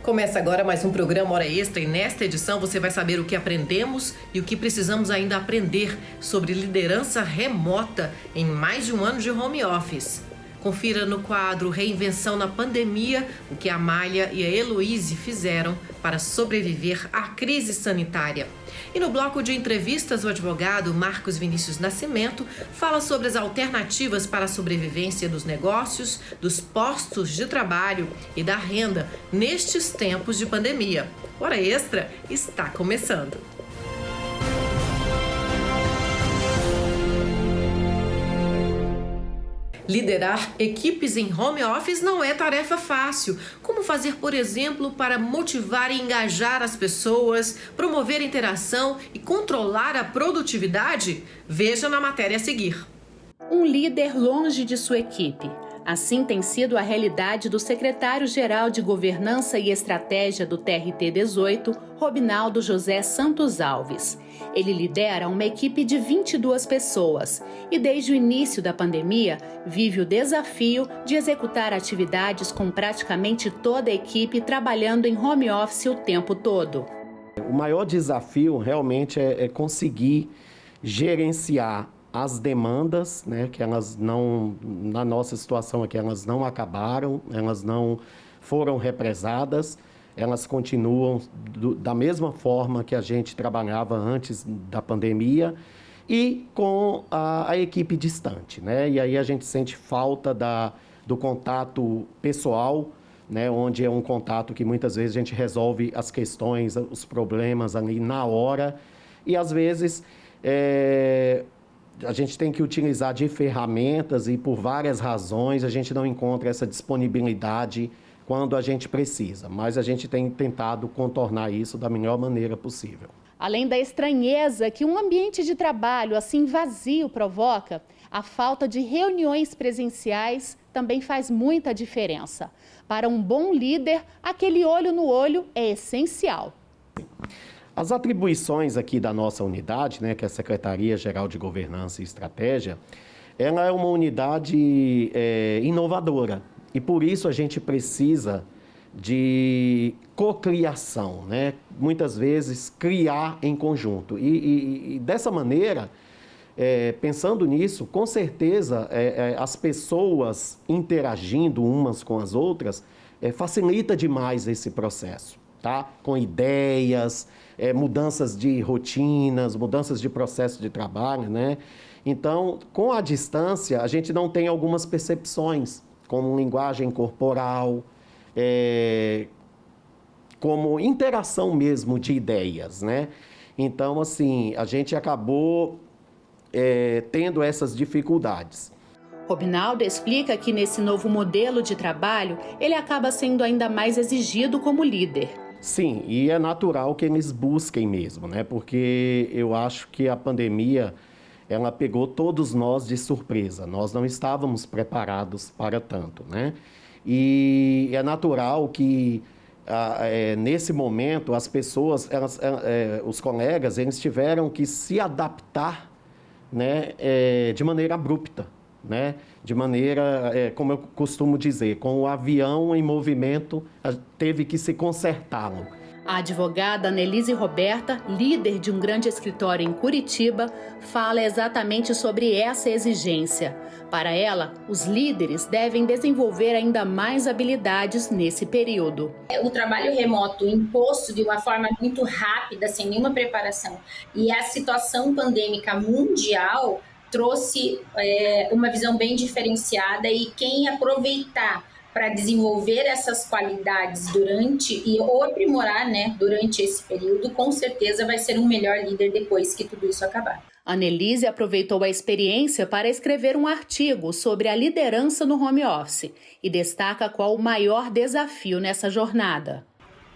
Começa agora mais um programa Hora Extra e nesta edição você vai saber o que aprendemos e o que precisamos ainda aprender sobre liderança remota em mais de um ano de home office. Confira no quadro Reinvenção na Pandemia o que a Amália e a Heloíse fizeram para sobreviver à crise sanitária. E no bloco de entrevistas, o advogado Marcos Vinícius Nascimento fala sobre as alternativas para a sobrevivência dos negócios, dos postos de trabalho e da renda nestes tempos de pandemia. Hora Extra está começando. Liderar equipes em home office não é tarefa fácil. Como fazer, por exemplo, para motivar e engajar as pessoas, promover a interação e controlar a produtividade? Veja na matéria a seguir. Um líder longe de sua equipe. Assim tem sido a realidade do secretário-geral de Governança e Estratégia do TRT-18, Robinaldo José Santos Alves. Ele lidera uma equipe de 22 pessoas e, desde o início da pandemia, vive o desafio de executar atividades com praticamente toda a equipe trabalhando em home office o tempo todo. O maior desafio realmente é conseguir gerenciar as demandas, né, que elas não, na nossa situação aqui, elas não acabaram, elas não foram represadas, elas continuam da mesma forma que a gente trabalhava antes da pandemia e com a equipe distante, né? E aí a gente sente falta do contato pessoal, né, onde é um contato que muitas vezes a gente resolve as questões, os problemas ali na hora e às vezes a gente tem que utilizar de ferramentas e por várias razões a gente não encontra essa disponibilidade quando a gente precisa, mas a gente tem tentado contornar isso da melhor maneira possível. Além da estranheza que um ambiente de trabalho assim vazio provoca, a falta de reuniões presenciais também faz muita diferença. Para um bom líder, aquele olho no olho é essencial. As atribuições aqui da nossa unidade, né, que é a Secretaria-Geral de Governança e Estratégia, ela é uma unidade inovadora e por isso a gente precisa de cocriação, né? Muitas vezes criar em conjunto e dessa maneira, pensando nisso, com certeza as pessoas interagindo umas com as outras facilita demais esse processo. Tá? Com ideias, mudanças de rotinas, mudanças de processo de trabalho, né? Então, com a distância, a gente não tem algumas percepções, como linguagem corporal, como interação mesmo de ideias, né? Então, assim, a gente acabou tendo essas dificuldades. Robinaldo explica que nesse novo modelo de trabalho, ele acaba sendo ainda mais exigido como líder. Sim, e é natural que eles busquem mesmo, né? Porque eu acho que a pandemia, ela pegou todos nós de surpresa. Nós não estávamos preparados para tanto, né? E é natural que, nesse momento, as pessoas, os colegas, eles tiveram que se adaptar, né? De maneira abrupta, né? De maneira, como eu costumo dizer, com o avião em movimento, teve que se consertá-lo. A advogada Annelise Roberta, líder de um grande escritório em Curitiba, fala exatamente sobre essa exigência. Para ela, os líderes devem desenvolver ainda mais habilidades nesse período. O trabalho remoto imposto de uma forma muito rápida, sem nenhuma preparação, e a situação pandêmica mundial trouxe uma visão bem diferenciada e quem aproveitar para desenvolver essas qualidades ou aprimorar, né, durante esse período, com certeza vai ser um melhor líder depois que tudo isso acabar. Annelise aproveitou a experiência para escrever um artigo sobre a liderança no home office e destaca qual o maior desafio nessa jornada.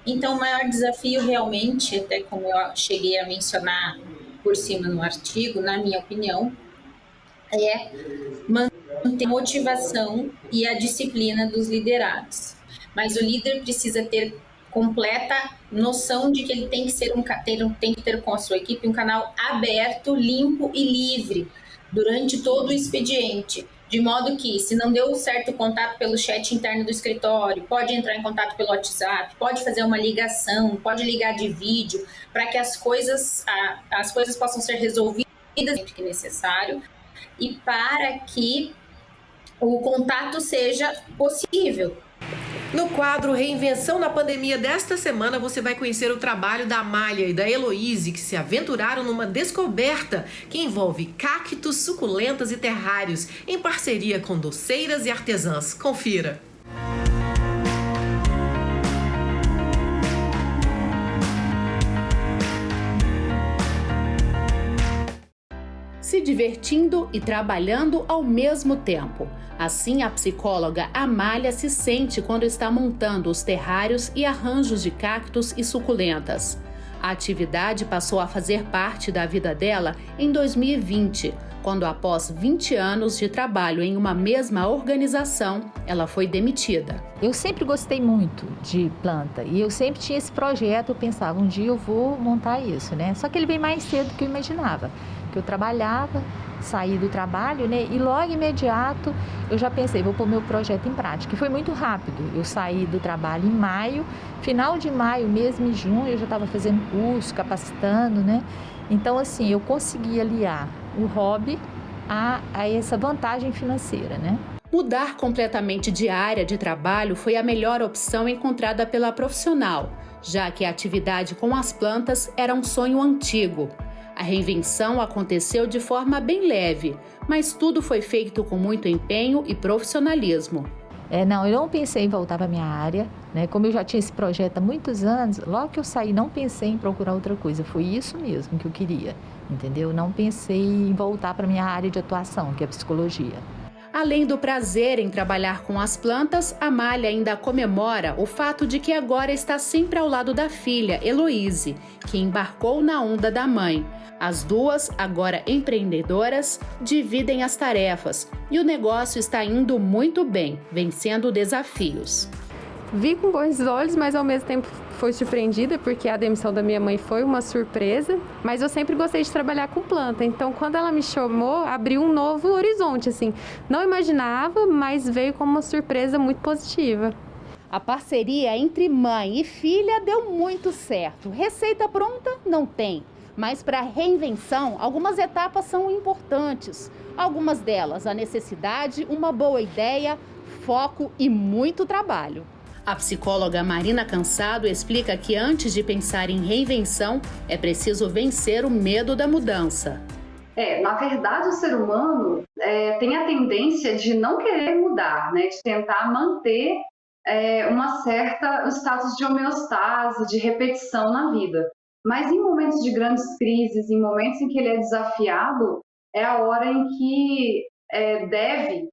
Então, o maior desafio realmente, até como eu cheguei a mencionar por cima no artigo, na minha opinião, é manter a motivação e a disciplina dos liderados. Mas o líder precisa ter completa noção de que ele tem que ter com a sua equipe um canal aberto, limpo e livre durante todo o expediente, de modo que, se não deu certo o contato pelo chat interno do escritório, pode entrar em contato pelo WhatsApp, pode fazer uma ligação, pode ligar de vídeo, para que as coisas possam ser resolvidas sempre que necessário e para que o contato seja possível. No quadro Reinvenção na Pandemia desta semana, você vai conhecer o trabalho da Amália e da Heloíse, que se aventuraram numa descoberta que envolve cactos, suculentas e terrários, em parceria com doceiras e artesãs. Confira! Se divertindo e trabalhando ao mesmo tempo. Assim, a psicóloga Amália se sente quando está montando os terrários e arranjos de cactos e suculentas. A atividade passou a fazer parte da vida dela em 2020, quando, após 20 anos de trabalho em uma mesma organização, ela foi demitida. Eu sempre gostei muito de planta e eu sempre tinha esse projeto, eu pensava, um dia eu vou montar isso, né? Só que ele veio mais cedo do que eu imaginava. Eu trabalhava, saí do trabalho, né? E logo imediato eu já pensei, vou pôr meu projeto em prática. E foi muito rápido. Eu saí do trabalho em maio, final de maio, mesmo em junho, eu já estava fazendo curso, capacitando, né? Então, assim, eu consegui aliar o hobby a essa vantagem financeira, né? Mudar completamente de área de trabalho foi a melhor opção encontrada pela profissional, já que a atividade com as plantas era um sonho antigo. A reinvenção aconteceu de forma bem leve, mas tudo foi feito com muito empenho e profissionalismo. Eu não pensei em voltar para a minha área, né? Como eu já tinha esse projeto há muitos anos, logo que eu saí não pensei em procurar outra coisa, foi isso mesmo que eu queria, entendeu? Não pensei em voltar para a minha área de atuação, que é a psicologia. Além do prazer em trabalhar com as plantas, Amália ainda comemora o fato de que agora está sempre ao lado da filha, Heloíse, que embarcou na onda da mãe. As duas, agora empreendedoras, dividem as tarefas e o negócio está indo muito bem, vencendo desafios. Vi com bons olhos, mas ao mesmo tempo fui surpreendida porque a demissão da minha mãe foi uma surpresa, mas eu sempre gostei de trabalhar com planta, então quando ela me chamou, abriu um novo horizonte, assim. Não imaginava, mas veio como uma surpresa muito positiva. A parceria entre mãe e filha deu muito certo. Receita pronta? Não tem. Mas para a reinvenção, algumas etapas são importantes. Algumas delas, a necessidade, uma boa ideia, foco e muito trabalho. A psicóloga Marina Cansado explica que antes de pensar em reinvenção, é preciso vencer o medo da mudança. Na verdade, o ser humano tem a tendência de não querer mudar, né? De tentar manter um status de homeostase, de repetição na vida. Mas em momentos de grandes crises, em momentos em que ele é desafiado, é a hora em que devem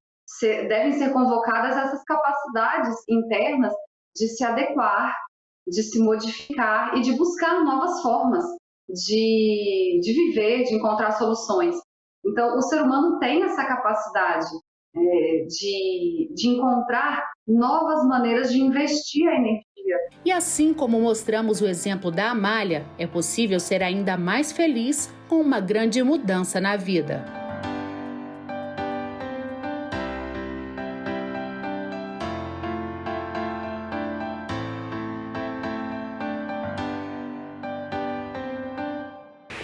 ser convocadas essas capacidades internas de se adequar, de se modificar e de buscar novas formas de viver, de encontrar soluções. Então, o ser humano tem essa capacidade de encontrar novas maneiras de investir a energia. E assim como mostramos o exemplo da Amália, é possível ser ainda mais feliz com uma grande mudança na vida.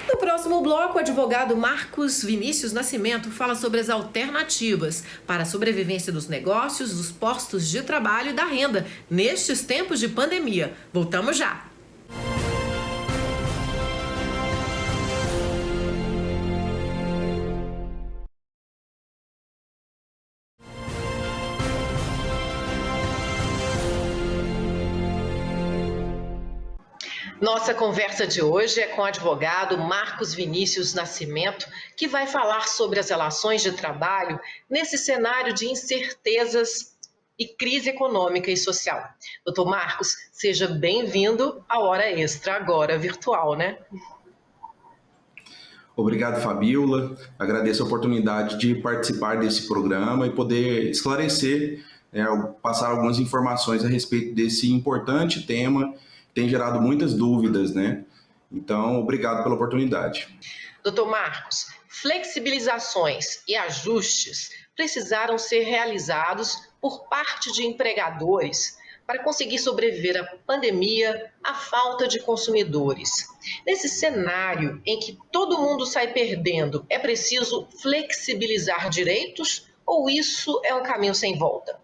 No próximo bloco, o advogado Marcos Vinícius Nascimento fala sobre as alternativas para a sobrevivência dos negócios, dos postos de trabalho e da renda nestes tempos de pandemia. Voltamos já! Nossa conversa de hoje é com o advogado Marcos Vinícius Nascimento, que vai falar sobre as relações de trabalho nesse cenário de incertezas e crise econômica e social. Doutor Marcos, seja bem-vindo à Hora Extra, agora virtual, né? Obrigado, Fabíola. Agradeço a oportunidade de participar desse programa e poder esclarecer, passar algumas informações a respeito desse importante tema. Tem gerado muitas dúvidas, né? Então, obrigado pela oportunidade. Doutor Marcos, flexibilizações e ajustes precisaram ser realizados por parte de empregadores para conseguir sobreviver à pandemia, à falta de consumidores. Nesse cenário em que todo mundo sai perdendo, é preciso flexibilizar direitos ou isso é um caminho sem volta?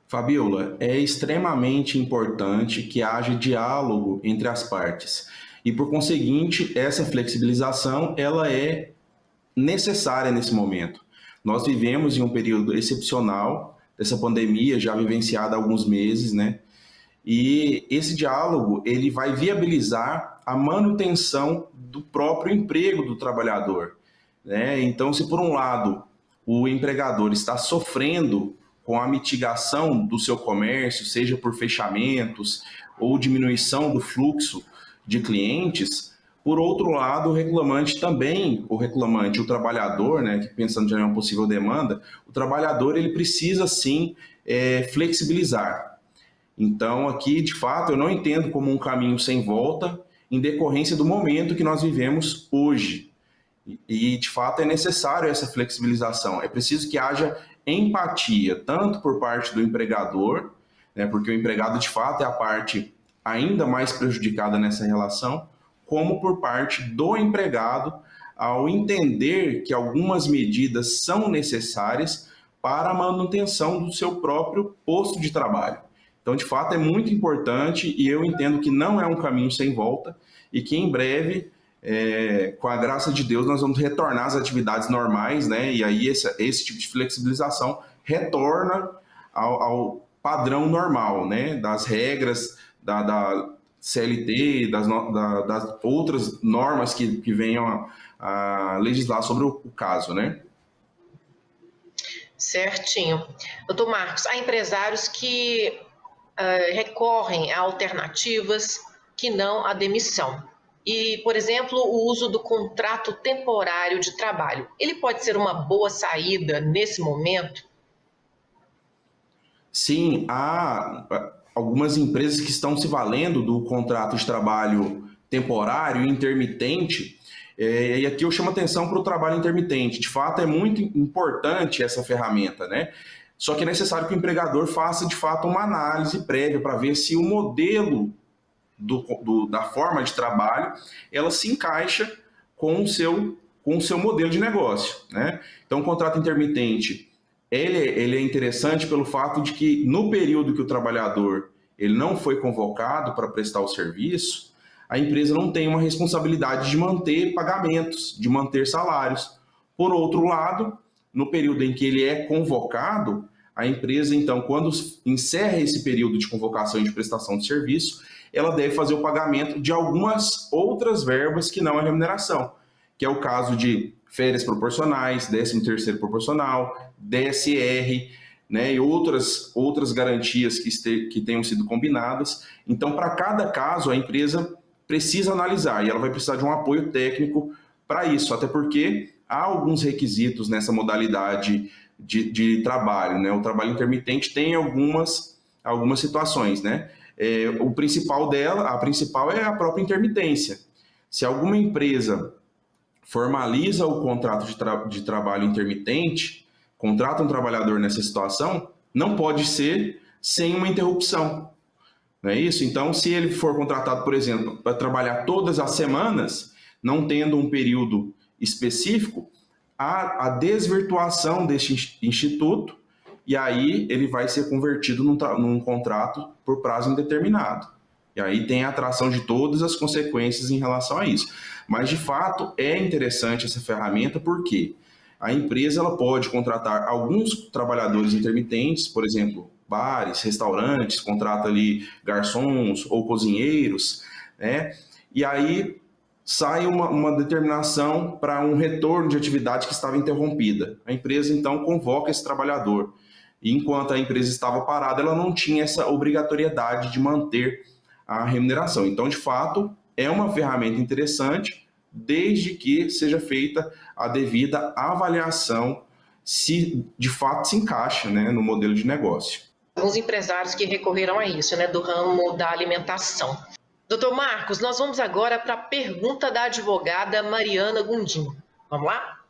Fabiola, é extremamente importante que haja diálogo entre as partes. E, por conseguinte, essa flexibilização ela é necessária nesse momento. Nós vivemos em um período excepcional dessa pandemia, já vivenciada há alguns meses, né? E esse diálogo ele vai viabilizar a manutenção do próprio emprego do trabalhador, né? Então, se por um lado o empregador está sofrendo com a mitigação do seu comércio, seja por fechamentos ou diminuição do fluxo de clientes, por outro lado, o reclamante também, o trabalhador, né, que pensando já em uma possível demanda, o trabalhador ele precisa sim flexibilizar. Então, aqui, de fato, eu não entendo como um caminho sem volta em decorrência do momento que nós vivemos hoje. E, de fato, é necessário essa flexibilização. É preciso que haja empatia, tanto por parte do empregador, né, porque o empregado, de fato, é a parte ainda mais prejudicada nessa relação, como por parte do empregado, ao entender que algumas medidas são necessárias para a manutenção do seu próprio posto de trabalho. Então, de fato, é muito importante e eu entendo que não é um caminho sem volta e que em breve, com a graça de Deus, nós vamos retornar às atividades normais, né? E aí esse tipo de flexibilização retorna ao padrão normal, né? Das regras da CLT, das outras normas que venham a legislar sobre o caso, né? Certinho. Doutor Marcos, há empresários que recorrem a alternativas que não a demissão. E, por exemplo, o uso do contrato temporário de trabalho. Ele pode ser uma boa saída nesse momento? Sim, há algumas empresas que estão se valendo do contrato de trabalho temporário e intermitente, e aqui eu chamo atenção para o trabalho intermitente. De fato, é muito importante essa ferramenta, né? Só que é necessário que o empregador faça, de fato, uma análise prévia para ver se o modelo da forma de trabalho ela se encaixa com o seu modelo de negócio, né? Então, o contrato intermitente ele é interessante pelo fato de que no período que o trabalhador ele não foi convocado para prestar o serviço, a empresa não tem uma responsabilidade de manter pagamentos, de manter salários. Por outro lado, no período em que ele é convocado, a empresa, então, quando encerra esse período de convocação e de prestação de serviço, ela deve fazer o pagamento de algumas outras verbas que não a remuneração, que é o caso de férias proporcionais, 13º proporcional, DSR, né, e outras garantias que tenham sido combinadas. Então, para cada caso, a empresa precisa analisar e ela vai precisar de um apoio técnico para isso, até porque há alguns requisitos nessa modalidade de trabalho, né? O trabalho intermitente tem algumas situações, né? A principal é a própria intermitência. Se alguma empresa formaliza o contrato de trabalho intermitente, contrata um trabalhador nessa situação, não pode ser sem uma interrupção. Não é isso? Então, se ele for contratado, por exemplo, para trabalhar todas as semanas, não tendo um período específico, há a desvirtuação deste instituto e aí ele vai ser convertido num contrato por prazo indeterminado. E aí tem a atração de todas as consequências em relação a isso. Mas, de fato, é interessante essa ferramenta porque a empresa ela pode contratar alguns trabalhadores intermitentes, por exemplo, bares, restaurantes, contrata ali garçons ou cozinheiros, né? E aí sai uma determinação para um retorno de atividade que estava interrompida. A empresa, então, convoca esse trabalhador. E enquanto a empresa estava parada, ela não tinha essa obrigatoriedade de manter a remuneração. Então, de fato, é uma ferramenta interessante, desde que seja feita a devida avaliação se de fato se encaixa, né, no modelo de negócio. Alguns empresários que recorreram a isso, né, do ramo da alimentação. Doutor Marcos, nós vamos agora para a pergunta da advogada Mariana Gundim. Vamos lá?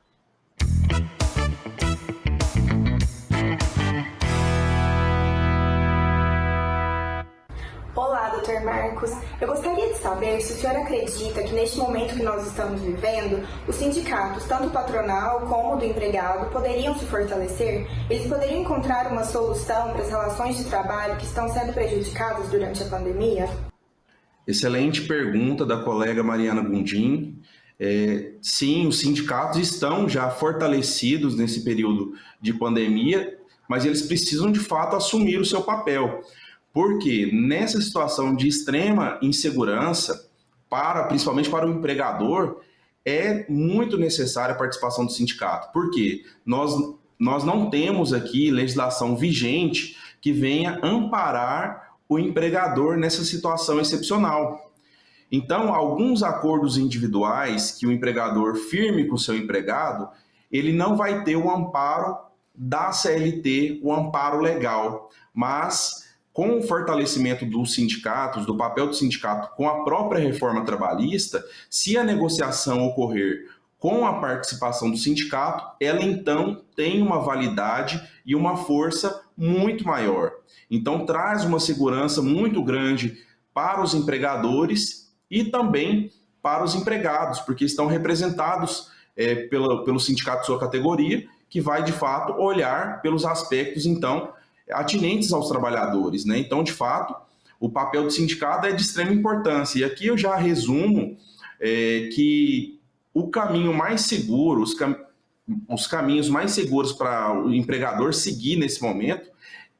Olá, Dr. Marcos. Eu gostaria de saber se o senhor acredita que neste momento que nós estamos vivendo, os sindicatos, tanto o patronal como o do empregado, poderiam se fortalecer? Eles poderiam encontrar uma solução para as relações de trabalho que estão sendo prejudicadas durante a pandemia? Excelente pergunta da colega Mariana Gondim. Sim, os sindicatos estão já fortalecidos nesse período de pandemia, mas eles precisam de fato assumir o seu papel. Porque nessa situação de extrema insegurança, principalmente para o empregador, é muito necessária a participação do sindicato. Por quê? Nós não temos aqui legislação vigente que venha amparar o empregador nessa situação excepcional. Então, alguns acordos individuais que o empregador firme com o seu empregado, ele não vai ter o amparo da CLT, o amparo legal, mas com o fortalecimento dos sindicatos, do papel do sindicato com a própria reforma trabalhista, se a negociação ocorrer com a participação do sindicato, ela então tem uma validade e uma força muito maior. Então traz uma segurança muito grande para os empregadores e também para os empregados, porque estão representados pelo sindicato de sua categoria, que vai de fato olhar pelos aspectos então atinentes aos trabalhadores, né? Então, de fato, o papel do sindicato é de extrema importância. E aqui eu já resumo que o caminho mais seguro, os caminhos mais seguros para o empregador seguir nesse momento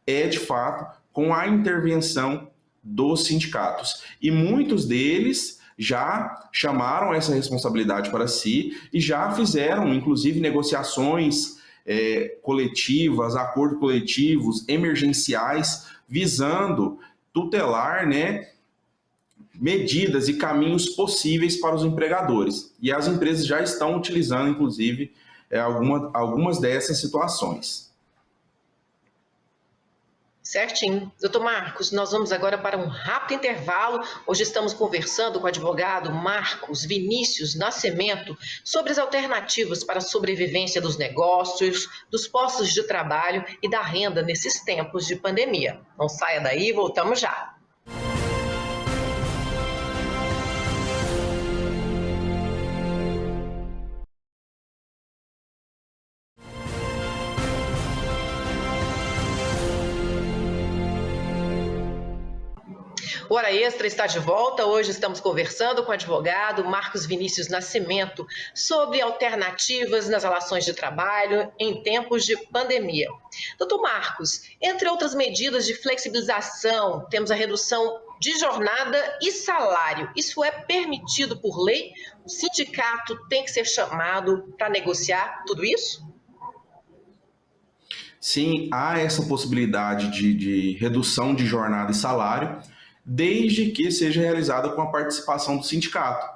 é, de fato, com a intervenção dos sindicatos. E muitos deles já chamaram essa responsabilidade para si e já fizeram, inclusive, negociações coletivas, acordos coletivos, emergenciais, visando tutelar, né, medidas e caminhos possíveis para os empregadores. E as empresas já estão utilizando, inclusive, algumas dessas situações. Certinho. Doutor Marcos, nós vamos agora para um rápido intervalo. Hoje estamos conversando com o advogado Marcos Vinícius Nascimento sobre as alternativas para a sobrevivência dos negócios, dos postos de trabalho e da renda nesses tempos de pandemia. Não saia daí, voltamos já. O Hora Extra está de volta. Hoje estamos conversando com o advogado Marcos Vinícius Nascimento sobre alternativas nas relações de trabalho em tempos de pandemia. Doutor Marcos, entre outras medidas de flexibilização, temos a redução de jornada e salário. Isso é permitido por lei? O sindicato tem que ser chamado para negociar tudo isso? Sim, há essa possibilidade de redução de jornada e salário, desde que seja realizada com a participação do sindicato.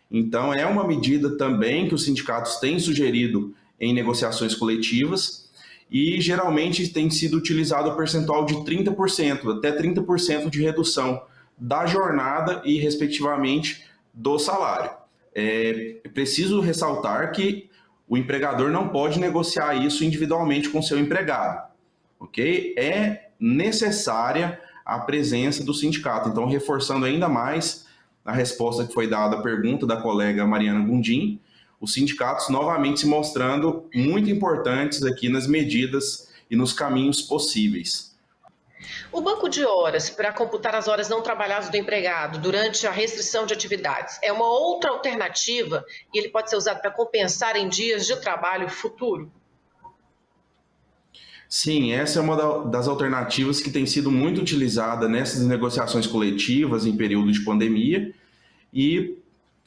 Então, é uma medida também que os sindicatos têm sugerido em negociações coletivas e, geralmente, tem sido utilizado o percentual de 30%, até 30% de redução da jornada e, respectivamente, do salário. É preciso ressaltar que o empregador não pode negociar isso individualmente com seu empregado, ok? É necessária a presença do sindicato. Então, reforçando ainda mais a resposta que foi dada à pergunta da colega Mariana Gondim, os sindicatos novamente se mostrando muito importantes aqui nas medidas e nos caminhos possíveis. O banco de horas para computar as horas não trabalhadas do empregado durante a restrição de atividades é uma outra alternativa e ele pode ser usado para compensar em dias de trabalho futuro? Sim, essa é uma das alternativas que tem sido muito utilizada nessas negociações coletivas em período de pandemia e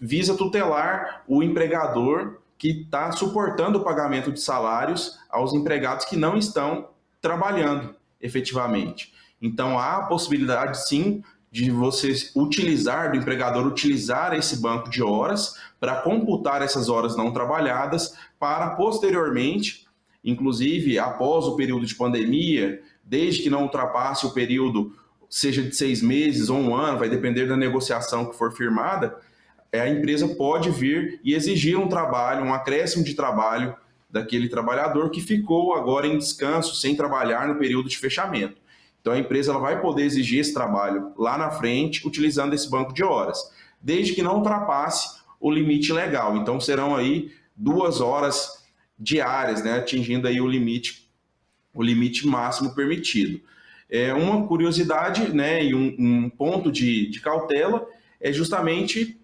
visa tutelar o empregador que está suportando o pagamento de salários aos empregados que não estão trabalhando efetivamente. Então, há a possibilidade, sim, de você utilizar, do empregador utilizar esse banco de horas para computar essas horas não trabalhadas para, posteriormente, inclusive após o período de pandemia, desde que não ultrapasse o período, seja de 6 meses ou 1 ano, vai depender da negociação que for firmada, a empresa pode vir e exigir um trabalho, um acréscimo de trabalho daquele trabalhador que ficou agora em descanso, sem trabalhar no período de fechamento. Então, a empresa ela vai poder exigir esse trabalho lá na frente, utilizando esse banco de horas, desde que não ultrapasse o limite legal. Então, serão aí 2 horas diárias, né, atingindo aí o limite máximo permitido. Uma curiosidade, né, e um ponto de cautela é justamente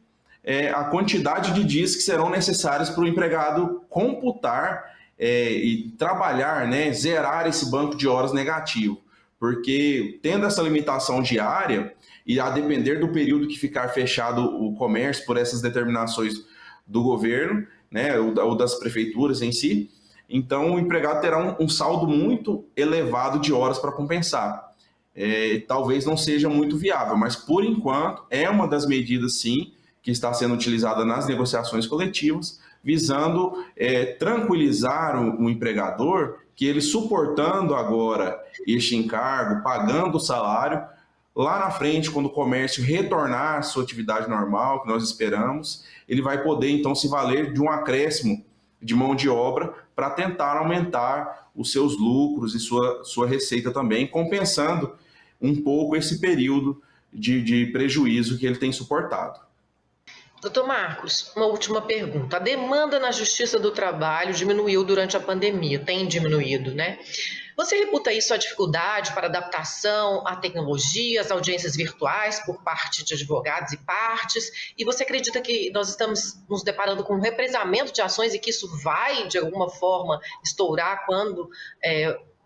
a quantidade de dias que serão necessários para o empregado computar e trabalhar, né, zerar esse banco de horas negativo. Porque tendo essa limitação diária, e a depender do período que ficar fechado o comércio por essas determinações do governo, né, ou das prefeituras em si, então o empregado terá um saldo muito elevado de horas para compensar. Talvez não seja muito viável, mas por enquanto é uma das medidas, sim, que está sendo utilizada nas negociações coletivas, visando tranquilizar o empregador que ele suportando agora este encargo, pagando o salário, lá na frente, quando o comércio retornar à sua atividade normal, que nós esperamos, ele vai poder então se valer de um acréscimo de mão de obra para tentar aumentar os seus lucros e sua receita também, compensando um pouco esse período de prejuízo que ele tem suportado. Doutor Marcos, uma última pergunta. A demanda na Justiça do Trabalho diminuiu durante a pandemia, tem diminuído, né? Você reputa isso a dificuldade para adaptação à tecnologia, às audiências virtuais por parte de advogados e partes? E você acredita que nós estamos nos deparando com um represamento de ações e que isso vai, de alguma forma, estourar quando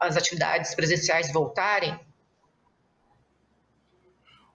as atividades presenciais voltarem?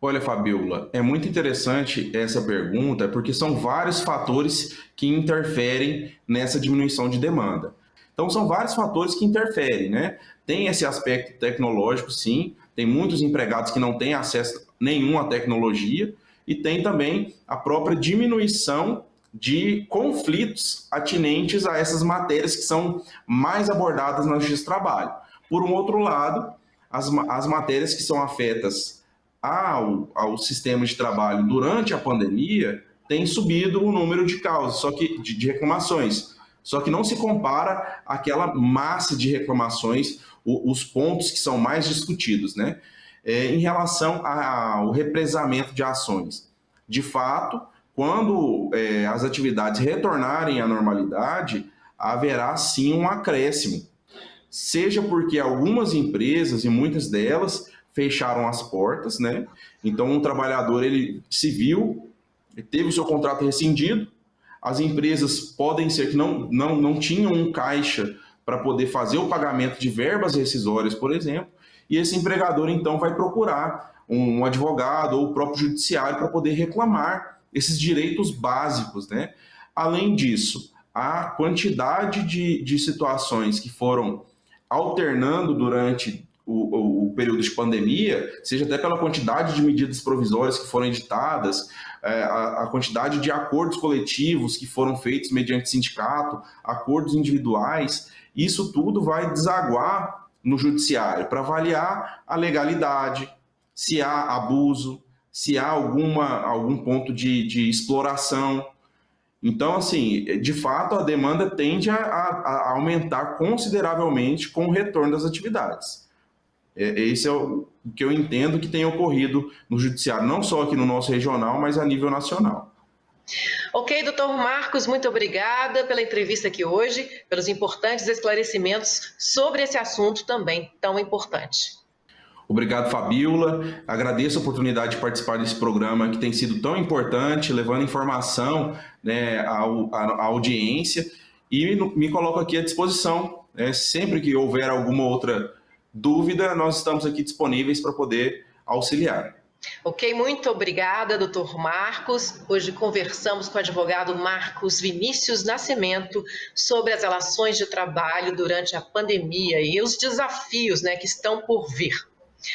Olha, Fabiola, é muito interessante essa pergunta, porque são vários fatores que interferem nessa diminuição de demanda. Então, são vários fatores que interferem, né? Tem esse aspecto tecnológico, sim, tem muitos empregados que não têm acesso nenhum à tecnologia, e tem também a própria diminuição de conflitos atinentes a essas matérias que são mais abordadas na Justiça do Trabalho. Por um outro lado, as matérias que são afetas ao sistema de trabalho durante a pandemia, tem subido o número de causas, de reclamações. Só que não se compara àquela massa de reclamações, os pontos que são mais discutidos, né? Em relação ao represamento de ações. De fato, quando as atividades retornarem à normalidade, haverá sim um acréscimo. Seja porque algumas empresas, e muitas delas, fecharam as portas, né? Então, um trabalhador, ele se viu, teve o seu contrato rescindido, as empresas podem ser que não tinham um caixa para poder fazer o pagamento de verbas rescisórias, por exemplo, e esse empregador, então, vai procurar um advogado ou o próprio judiciário para poder reclamar esses direitos básicos, né? Além disso, a quantidade de situações que foram alternando durante o período de pandemia, seja até pela quantidade de medidas provisórias que foram editadas, a quantidade de acordos coletivos que foram feitos mediante sindicato, acordos individuais, isso tudo vai desaguar no judiciário para avaliar a legalidade, se há abuso, se há algum ponto de exploração. Então, assim, de fato, a demanda tende a aumentar consideravelmente com o retorno das atividades. Esse é o que eu entendo que tem ocorrido no judiciário, não só aqui no nosso regional, mas a nível nacional. Ok, doutor Marcos, muito obrigada pela entrevista aqui hoje, pelos importantes esclarecimentos sobre esse assunto também tão importante. Obrigado, Fabiola. Agradeço a oportunidade de participar desse programa que tem sido tão importante, levando informação, né, à audiência, e me coloco aqui à disposição. Sempre que houver alguma outra dúvida, nós estamos aqui disponíveis para poder auxiliar. Ok, muito obrigada, doutor Marcos. Hoje conversamos com o advogado Marcos Vinícius Nascimento sobre as relações de trabalho durante a pandemia e os desafios, né, que estão por vir.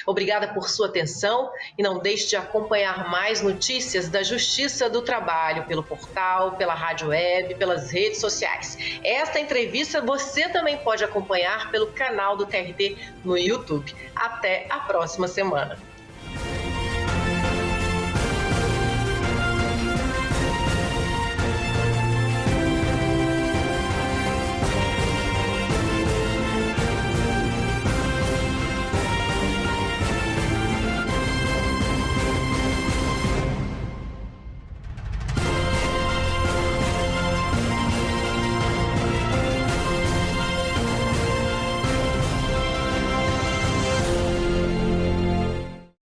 Obrigada por sua atenção e não deixe de acompanhar mais notícias da Justiça do Trabalho pelo portal, pela rádio web, pelas redes sociais. Esta entrevista você também pode acompanhar pelo canal do TRT no YouTube. Até a próxima semana.